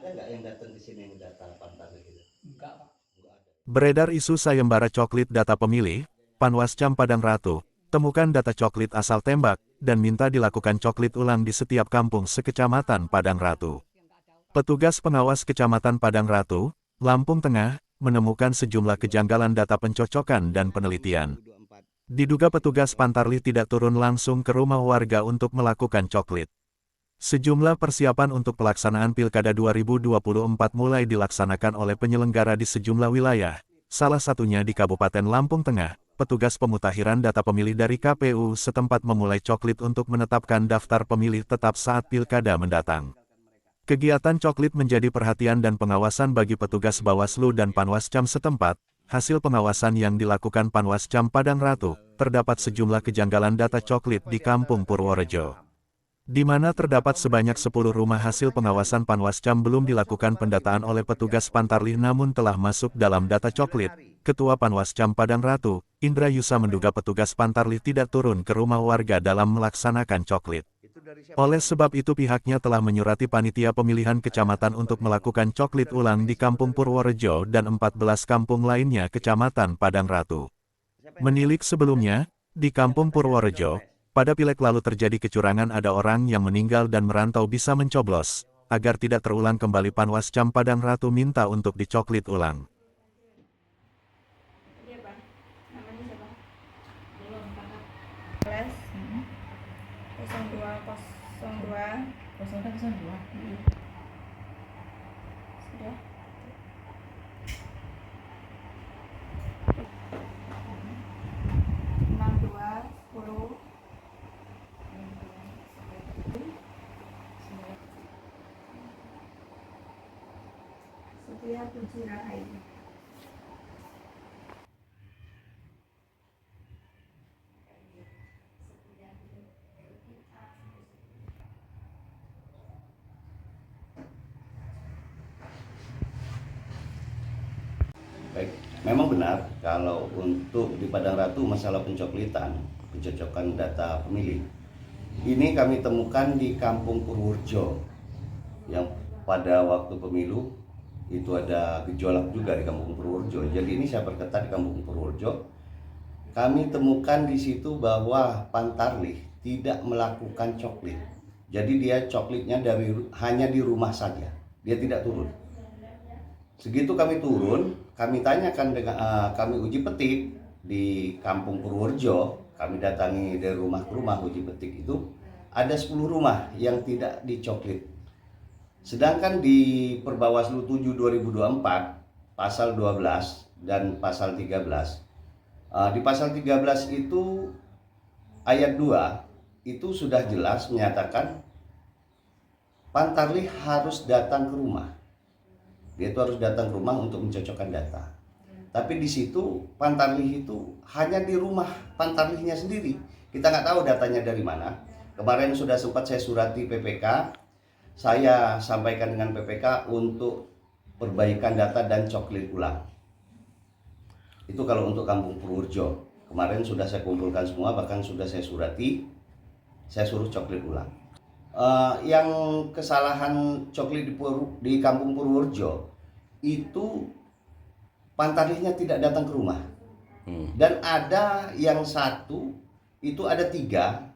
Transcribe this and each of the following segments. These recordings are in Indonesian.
Ada nggak yang datang ke sini yang data pantar gitu? Enggak, Pak. Nggak ada. Beredar isu sayembara coklit data pemilih, Panwascam Padang Ratu, temukan data coklit asal tembak, dan minta dilakukan coklit ulang di setiap kampung sekecamatan Padang Ratu. Petugas pengawas Kecamatan Padang Ratu, Lampung Tengah, menemukan sejumlah kejanggalan data pencocokan dan penelitian. Diduga petugas Pantarlih tidak turun langsung ke rumah warga untuk melakukan coklit. Sejumlah persiapan untuk pelaksanaan Pilkada 2024 mulai dilaksanakan oleh penyelenggara di sejumlah wilayah, salah satunya di Kabupaten Lampung Tengah. Petugas pemutakhiran data pemilih dari KPU setempat memulai coklit untuk menetapkan daftar pemilih tetap saat Pilkada mendatang. Kegiatan coklit menjadi perhatian dan pengawasan bagi petugas Bawaslu dan Panwascam setempat. Hasil pengawasan yang dilakukan Panwascam Padang Ratu, terdapat sejumlah kejanggalan data coklit di Kampung Purworejo, di mana terdapat sebanyak 10 rumah. Hasil pengawasan Panwascam belum dilakukan pendataan oleh petugas Pantarlih namun telah masuk dalam data coklit. Ketua Panwascam Padang Ratu, Indra Yusa menduga petugas Pantarlih tidak turun ke rumah warga dalam melaksanakan coklit. Oleh sebab itu pihaknya telah menyurati panitia pemilihan kecamatan untuk melakukan coklit ulang di Kampung Purworejo dan 14 kampung lainnya Kecamatan Padang Ratu. Menilik sebelumnya, di Kampung Purworejo, pada pileg lalu terjadi kecurangan, ada orang yang meninggal dan merantau bisa mencoblos. Agar tidak terulang kembali Panwascam Padang Ratu minta untuk dicoklit ulang. Iya, Pak. Namanya siapa? Belum, Kakak. 11 0202 0202. sudah. Enam dua 10 Setia Puji Rahayu. Baik, memang benar kalau untuk di Padang Ratu masalah pencoklitan, pencocokan data pemilih, ini kami temukan di Kampung Purworejo yang pada waktu pemilu itu ada gejolak juga di Kampung Purworejo. Jadi ini saya perketat di Kampung Purworejo. Kami temukan di situ bahwa Pantarlih tidak melakukan coklit. Jadi dia coklitnya hanya di rumah saja. Dia tidak turun. Segitu kami turun, kami tanyakan dengan kami uji petik di Kampung Purworejo. Kami datangi dari rumah ke rumah uji petik itu ada 10 rumah yang tidak dicoklit. Sedangkan di Perbawaslu 7 2024 pasal 12 dan pasal 13, di pasal 13 itu ayat 2 itu sudah jelas menyatakan Pantarlih harus datang ke rumah. Dia itu harus datang ke rumah untuk mencocokkan data. Tapi di situ Pantarlih itu hanya di rumah Pantarlihnya sendiri. Kita nggak tahu datanya dari mana. Kemarin sudah sempat saya surati PPK. Saya sampaikan dengan PPK untuk perbaikan data dan coklit ulang. Itu kalau untuk Kampung Purworejo. Kemarin sudah saya kumpulkan semua, bahkan sudah saya surati. Saya suruh coklit ulang. Yang kesalahan coklit di Kampung Purworejo itu Pantarlihnya tidak datang ke rumah. Dan ada yang satu itu ada tiga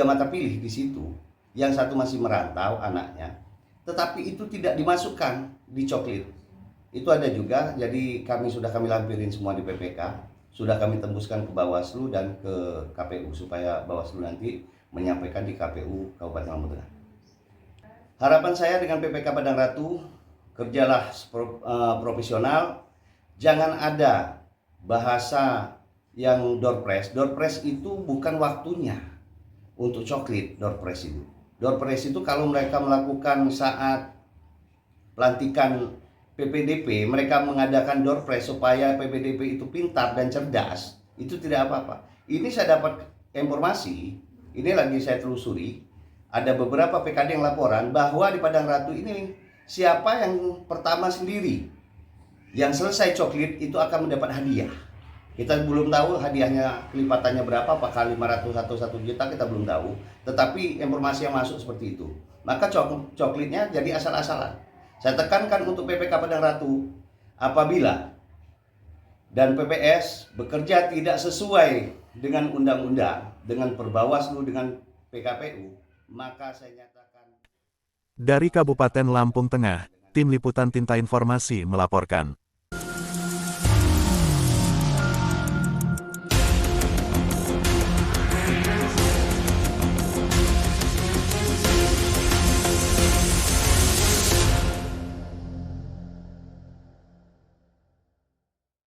mata pilih di situ. Yang satu masih merantau anaknya, tetapi itu tidak dimasukkan di coklit. Itu ada juga. Jadi kami lampirin semua di PPK, sudah kami tembuskan ke Bawaslu dan ke KPU supaya Bawaslu nanti menyampaikan di KPU Kabupaten Lampung Tengah. Harapan saya dengan PPK Padang Ratu, kerjalah profesional, jangan ada bahasa yang door press. Door press itu bukan waktunya untuk coklit. Door press itu kalau mereka melakukan saat pelantikan PPDP, mereka mengadakan door press supaya PPDP itu pintar dan cerdas, itu tidak apa-apa. Ini saya dapat informasi, ini lagi saya telusuri, ada beberapa PKD yang laporan bahwa di Padang Ratu ini siapa yang pertama sendiri yang selesai coklit itu akan mendapat hadiah. Kita belum tahu hadiahnya kelipatannya berapa, apakah 500 atau 1 juta, kita belum tahu. Tetapi informasi yang masuk seperti itu. Maka coklitnya jadi asal-asalan. Saya tekankan untuk PPK Padang Ratu, apabila dan PPS bekerja tidak sesuai dengan undang-undang, dengan Perbawaslu, dengan PKPU, maka saya nyatakan. Dari Kabupaten Lampung Tengah, Tim Liputan Tinta Informasi melaporkan.